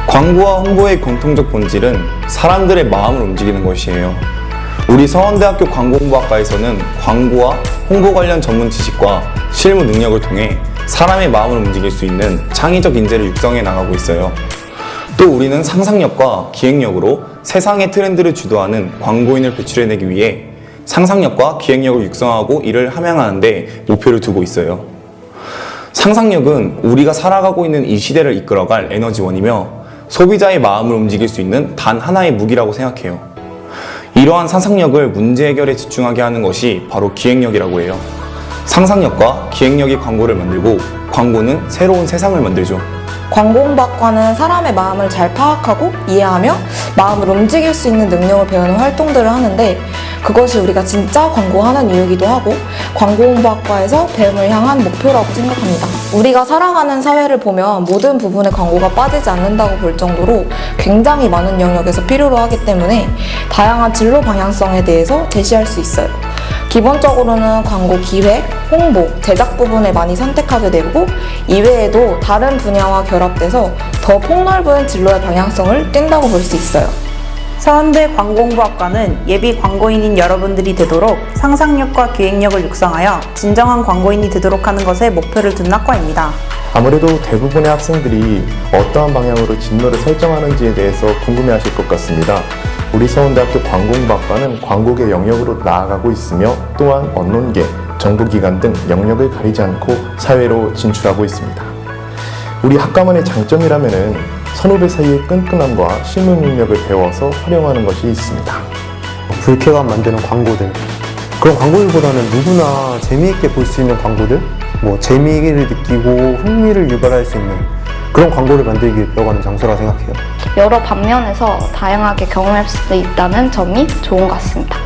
광고와 홍보의 공통적 본질은 사람들의 마음을 움직이는 것이에요. 우리 서원대학교 광고홍보학과에서는 광고와 홍보 관련 전문 지식과 실무 능력을 통해 사람의 마음을 움직일 수 있는 창의적 인재를 육성해 나가고 있어요. 또 우리는 상상력과 기획력으로 세상의 트렌드를 주도하는 광고인을 배출해내기 위해 상상력과 기획력을 육성하고 이를 함양하는 데 목표를 두고 있어요. 상상력은 우리가 살아가고 있는 이 시대를 이끌어갈 에너지원이며 소비자의 마음을 움직일 수 있는 단 하나의 무기라고 생각해요. 이러한 상상력을 문제 해결에 집중하게 하는 것이 바로 기획력이라고 해요. 상상력과 기획력이 광고를 만들고 광고는 새로운 세상을 만들죠. 광고홍보학과는 사람의 마음을 잘 파악하고 이해하며 마음을 움직일 수 있는 능력을 배우는 활동들을 하는데 그것이 우리가 진짜 광고하는 이유기도 하고 광고홍보학과에서 배움을 향한 목표라고 생각합니다. 우리가 살아가는 사회를 보면 모든 부분에 광고가 빠지지 않는다고 볼 정도로 굉장히 많은 영역에서 필요로 하기 때문에 다양한 진로 방향성에 대해서 제시할 수 있어요. 기본적으로는 광고 기획, 홍보, 제작 부분에 많이 선택하게 되고 이외에도 다른 분야와 결합돼서 더 폭넓은 진로의 방향성을 띈다고 볼 수 있어요. 서원대 광고홍보학과는 예비 광고인인 여러분들이 되도록 상상력과 기획력을 육성하여 진정한 광고인이 되도록 하는 것에 목표를 둔 학과입니다. 아무래도 대부분의 학생들이 어떠한 방향으로 진로를 설정하는지에 대해서 궁금해하실 것 같습니다. 우리 서원대학교 광고홍보학과는 광고계 영역으로 나아가고 있으며 또한 언론계, 정보기관 등 영역을 가리지 않고 사회로 진출하고 있습니다. 우리 학과만의 장점이라면 선후배 사이의 끈끈함과 실무 능력을 배워서 활용하는 것이 있습니다. 불쾌감 만드는 광고들, 그런 광고들보다는 누구나 재미있게 볼 수 있는 광고들, 재미를 느끼고 흥미를 유발할 수 있는 그런 광고를 만들기 위해 배워가는 장소라 생각해요. 여러 방면에서 다양하게 경험할 수 있다는 점이 좋은 것 같습니다.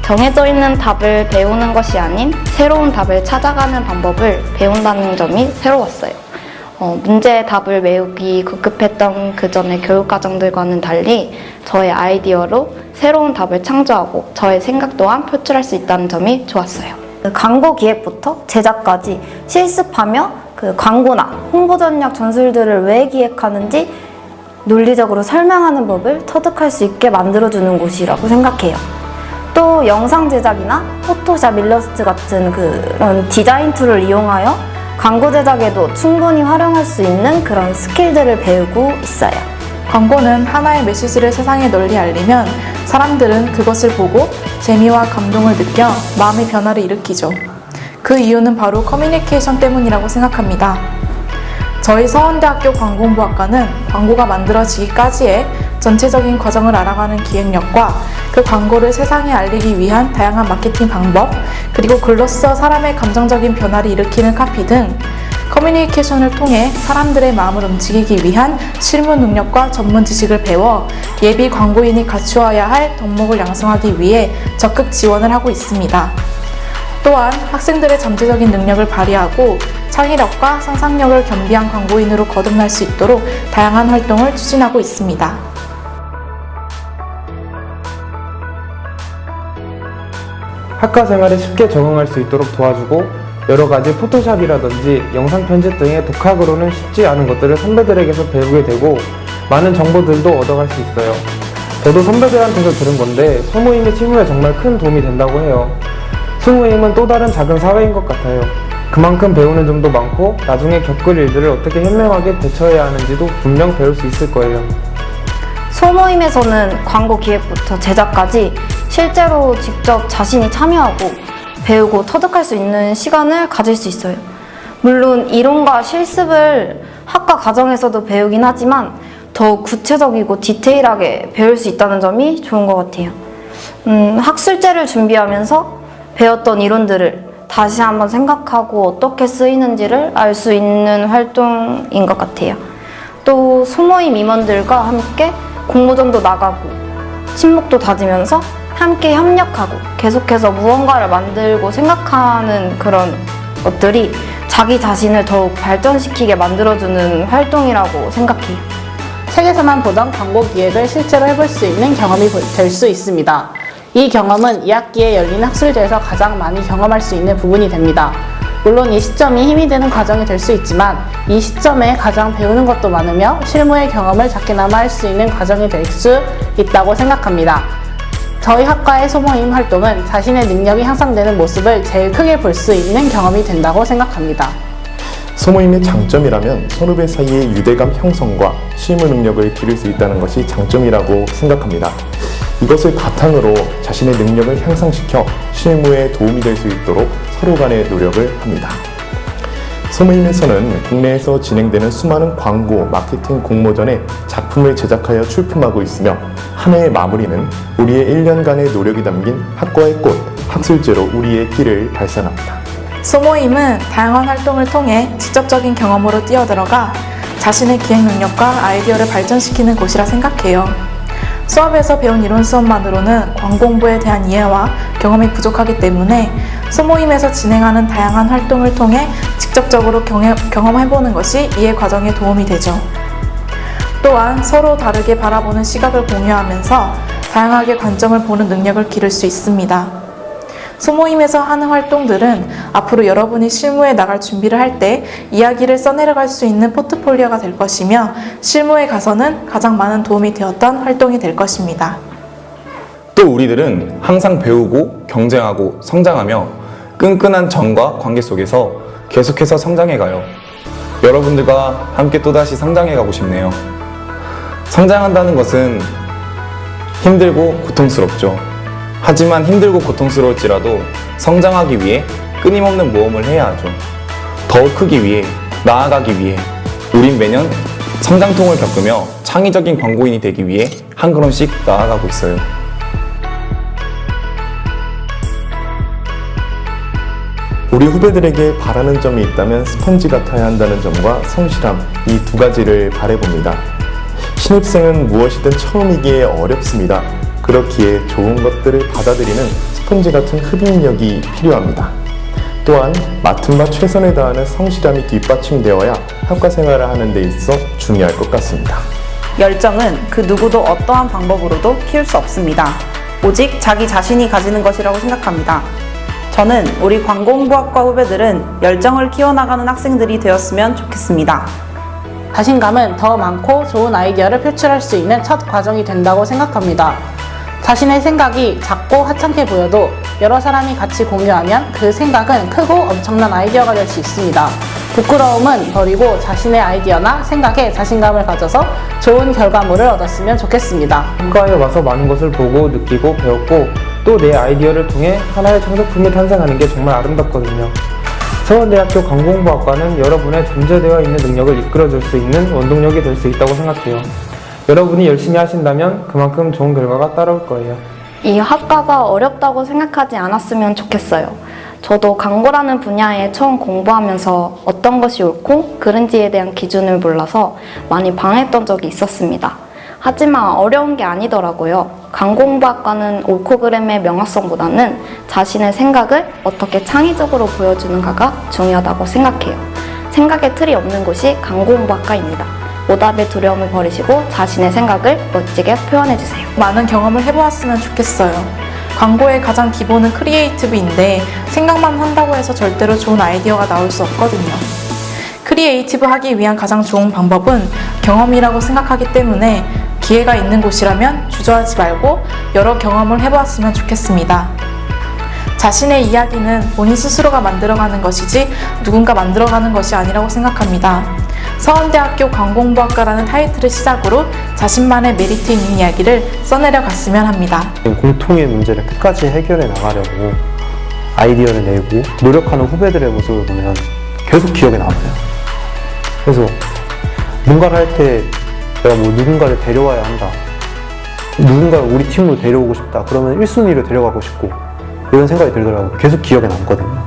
정해져 있는 답을 배우는 것이 아닌 새로운 답을 찾아가는 방법을 배운다는 점이 새로웠어요. 문제의 답을 외우기 급급했던 그전의 교육과정들과는 달리 저의 아이디어로 새로운 답을 창조하고 저의 생각 또한 표출할 수 있다는 점이 좋았어요. 광고 기획부터 제작까지 실습하며 광고나 홍보 전략 전술들을 왜 기획하는지 논리적으로 설명하는 법을 터득할 수 있게 만들어주는 곳이라고 생각해요. 또 영상 제작이나 포토샵, 일러스트 같은 그런 디자인 툴을 이용하여 광고 제작에도 충분히 활용할 수 있는 그런 스킬들을 배우고 있어요. 광고는 하나의 메시지를 세상에 널리 알리면 사람들은 그것을 보고 재미와 감동을 느껴 마음의 변화를 일으키죠. 그 이유는 바로 커뮤니케이션 때문이라고 생각합니다. 저희 서원대학교 광고홍보학과는 광고가 만들어지기까지의 전체적인 과정을 알아가는 기획력과 그 광고를 세상에 알리기 위한 다양한 마케팅 방법, 그리고 글로써 사람의 감정적인 변화를 일으키는 카피 등 커뮤니케이션을 통해 사람들의 마음을 움직이기 위한 실무 능력과 전문 지식을 배워 예비 광고인이 갖추어야 할 덕목을 양성하기 위해 적극 지원을 하고 있습니다. 또한 학생들의 잠재적인 능력을 발휘하고 창의력과 상상력을 겸비한 광고인으로 거듭날 수 있도록 다양한 활동을 추진하고 있습니다. 학과 생활에 쉽게 적응할 수 있도록 도와주고 여러 가지 포토샵이라든지 영상 편집 등의 독학으로는 쉽지 않은 것들을 선배들에게서 배우게 되고 많은 정보들도 얻어갈 수 있어요. 저도 선배들한테서 들은 건데 소모임이 실무에 정말 큰 도움이 된다고 해요. 소모임은 또 다른 작은 사회인 것 같아요. 그만큼 배우는 점도 많고 나중에 겪을 일들을 어떻게 현명하게 대처해야 하는지도 분명 배울 수 있을 거예요. 소모임에서는 광고 기획부터 제작까지 실제로 직접 자신이 참여하고 배우고 터득할 수 있는 시간을 가질 수 있어요. 물론 이론과 실습을 학과 과정에서도 배우긴 하지만 더욱 구체적이고 디테일하게 배울 수 있다는 점이 좋은 것 같아요. 학술제를 준비하면서 배웠던 이론들을 다시 한번 생각하고 어떻게 쓰이는지를 알 수 있는 활동인 것 같아요. 또 소모임 임원들과 함께 공모전도 나가고 친목도 다지면서 함께 협력하고 계속해서 무언가를 만들고 생각하는 그런 것들이 자기 자신을 더욱 발전시키게 만들어주는 활동이라고 생각해요. 책에서만 보던 광고 기획을 실제로 해볼 수 있는 경험이 될 수 있습니다. 이 경험은 2학기에 열리는 학술제에서 가장 많이 경험할 수 있는 부분이 됩니다. 물론 이 시점이 힘이 되는 과정이 될 수 있지만 이 시점에 가장 배우는 것도 많으며 실무의 경험을 작게나마 할 수 있는 과정이 될 수 있다고 생각합니다. 저희 학과의 소모임 활동은 자신의 능력이 향상되는 모습을 제일 크게 볼 수 있는 경험이 된다고 생각합니다. 소모임의 장점이라면 선후배 사이의 유대감 형성과 실무 능력을 기를 수 있다는 것이 장점이라고 생각합니다. 이것을 바탕으로 자신의 능력을 향상시켜 실무에 도움이 될 수 있도록 서로 간의 노력을 합니다. 소모임에서는 국내에서 진행되는 수많은 광고, 마케팅 공모전에 작품을 제작하여 출품하고 있으며 한 해의 마무리는 우리의 1년간의 노력이 담긴 학과의 꽃, 학술제로 우리의 길을 발산합니다. 소모임은 다양한 활동을 통해 직접적인 경험으로 뛰어들어가 자신의 기획 능력과 아이디어를 발전시키는 곳이라 생각해요. 수업에서 배운 이론 수업만으로는 광고 홍보에 대한 이해와 경험이 부족하기 때문에 소모임에서 진행하는 다양한 활동을 통해 직접적으로 경험해보는 것이 이해 과정에 도움이 되죠. 또한 서로 다르게 바라보는 시각을 공유하면서 다양하게 관점을 보는 능력을 기를 수 있습니다. 소모임에서 하는 활동들은 앞으로 여러분이 실무에 나갈 준비를 할 때 이야기를 써내려갈 수 있는 포트폴리오가 될 것이며 실무에 가서는 가장 많은 도움이 되었던 활동이 될 것입니다. 또 우리들은 항상 배우고 경쟁하고 성장하며 끈끈한 정과 관계 속에서 계속해서 성장해가요. 여러분들과 함께 또다시 성장해가고 싶네요. 성장한다는 것은 힘들고 고통스럽죠. 하지만 힘들고 고통스러울지라도 성장하기 위해 끊임없는 모험을 해야 하죠. 더 크기 위해, 나아가기 위해 우린 매년 성장통을 겪으며 창의적인 광고인이 되기 위해 한 걸음씩 나아가고 있어요. 우리 후배들에게 바라는 점이 있다면 스펀지 같아야 한다는 점과 성실함, 이 두 가지를 바라봅니다. 신입생은 무엇이든 처음이기에 어렵습니다. 그렇기에 좋은 것들을 받아들이는 스펀지 같은 흡입력이 필요합니다. 또한 맡은 바 최선을 다하는 성실함이 뒷받침되어야 학과 생활을 하는 데 있어 중요할 것 같습니다. 열정은 그 누구도 어떠한 방법으로도 키울 수 없습니다. 오직 자기 자신이 가지는 것이라고 생각합니다. 저는 우리 광고홍보학과 후배들은 열정을 키워나가는 학생들이 되었으면 좋겠습니다. 자신감은 더 많고 좋은 아이디어를 표출할 수 있는 첫 과정이 된다고 생각합니다. 자신의 생각이 작고 하찮게 보여도 여러 사람이 같이 공유하면 그 생각은 크고 엄청난 아이디어가 될 수 있습니다. 부끄러움은 버리고 자신의 아이디어나 생각에 자신감을 가져서 좋은 결과물을 얻었으면 좋겠습니다. 학과에 와서 많은 것을 보고 느끼고 배웠고 또 내 아이디어를 통해 하나의 창작품이 탄생하는 게 정말 아름답거든요. 서원대학교 광고홍보학과는 여러분의 잠재되어 있는 능력을 이끌어줄 수 있는 원동력이 될 수 있다고 생각해요. 여러분이 열심히 하신다면 그만큼 좋은 결과가 따라올 거예요. 이 학과가 어렵다고 생각하지 않았으면 좋겠어요. 저도 광고라는 분야에 처음 공부하면서 어떤 것이 옳고 그른지에 대한 기준을 몰라서 많이 방해했던 적이 있었습니다. 하지만 어려운 게 아니더라고요. 광고홍보학과는 옳고 그름의 명확성보다는 자신의 생각을 어떻게 창의적으로 보여주는가가 중요하다고 생각해요. 생각의 틀이 없는 곳이 광고홍보학과입니다. 오답의 두려움을 버리시고 자신의 생각을 멋지게 표현해주세요. 많은 경험을 해보았으면 좋겠어요. 광고의 가장 기본은 크리에이티브인데 생각만 한다고 해서 절대로 좋은 아이디어가 나올 수 없거든요. 크리에이티브 하기 위한 가장 좋은 방법은 경험이라고 생각하기 때문에 기회가 있는 곳이라면 주저하지 말고 여러 경험을 해보았으면 좋겠습니다. 자신의 이야기는 본인 스스로가 만들어가는 것이지 누군가 만들어가는 것이 아니라고 생각합니다. 서원대학교 광고홍보학과라는 타이틀을 시작으로 자신만의 메리트 있는 이야기를 써내려 갔으면 합니다. 공통의 문제를 끝까지 해결해 나가려고 아이디어를 내고 노력하는 후배들의 모습을 보면 계속 기억에 남아요. 그래서 뭔가를 할 때 내가 뭐 누군가를 데려와야 한다, 누군가를 우리 팀으로 데려오고 싶다, 그러면 1순위로 데려가고 싶고 이런 생각이 들더라고요. 계속 기억에 남거든요.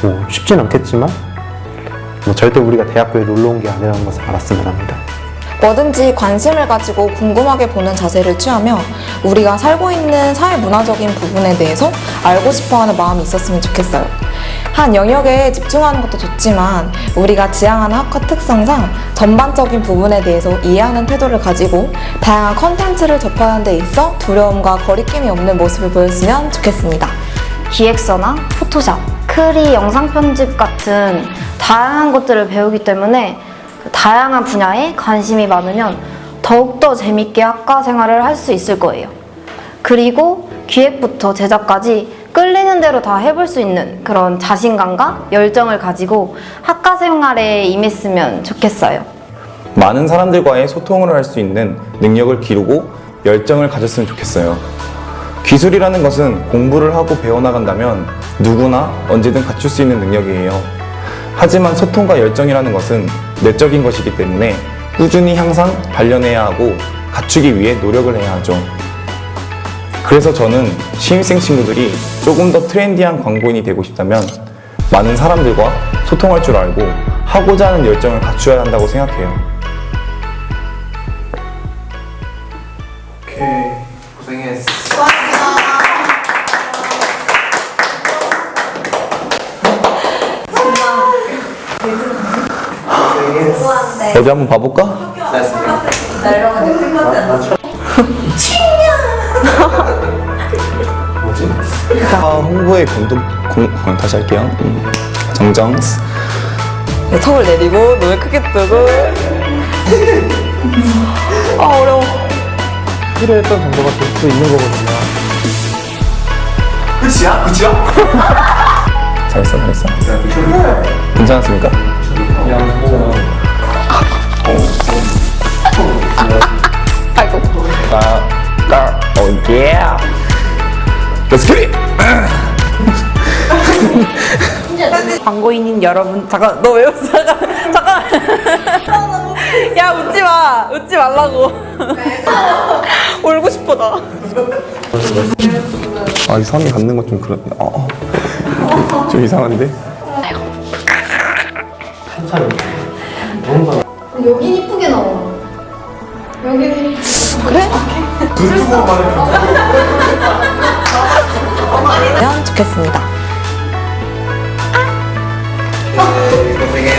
뭐 쉽진 않겠지만 절대 우리가 대학교에 놀러 온 게 아니라는 것을 알았으면 합니다. 뭐든지 관심을 가지고 궁금하게 보는 자세를 취하며 우리가 살고 있는 사회 문화적인 부분에 대해서 알고 싶어하는 마음이 있었으면 좋겠어요. 한 영역에 집중하는 것도 좋지만 우리가 지향하는 학과 특성상 전반적인 부분에 대해서 이해하는 태도를 가지고 다양한 컨텐츠를 접하는 데 있어 두려움과 거리낌이 없는 모습을 보였으면 좋겠습니다. 기획서나 포토샵, 크리, 영상 편집 같은 다양한 것들을 배우기 때문에 다양한 분야에 관심이 많으면 더욱더 재밌게 학과 생활을 할 수 있을 거예요. 그리고 기획부터 제작까지 끌리는 대로 다 해볼 수 있는 그런 자신감과 열정을 가지고 학과 생활에 임했으면 좋겠어요. 많은 사람들과의 소통을 할 수 있는 능력을 기르고 열정을 가졌으면 좋겠어요. 기술이라는 것은 공부를 하고 배워나간다면 누구나 언제든 갖출 수 있는 능력이에요. 하지만 소통과 열정이라는 것은 내적인 것이기 때문에 꾸준히 항상 단련해야 하고 갖추기 위해 노력을 해야 하죠. 그래서 저는 신입생 친구들이 조금 더 트렌디한 광고인이 되고 싶다면 많은 사람들과 소통할 줄 알고 하고자 하는 열정을 갖추어야 한다고 생각해요. 오케이, 고생했어. 어디 한번 봐볼까? 홍보의 다시 할게요. 정정. 네, 턱을 내리고 눈을 크게 뜨고 아 어려워. 필요했던 정보가 될 수 있는 거거든요. 끝이야? 잘했어. 괜찮았습니까? 아이고. 예. Let's get it! 광고인인 여러분, 잠깐, 너 왜 웃어? 잠깐. 야, 웃지 마. 웃지 말라고. 울고 싶어, 나. 이 선이 갖는 건 좀 그렇네. 좀 이상한데? 여긴 이쁘게 나와. 여기 그래? 면 좋겠습니다. 고생해.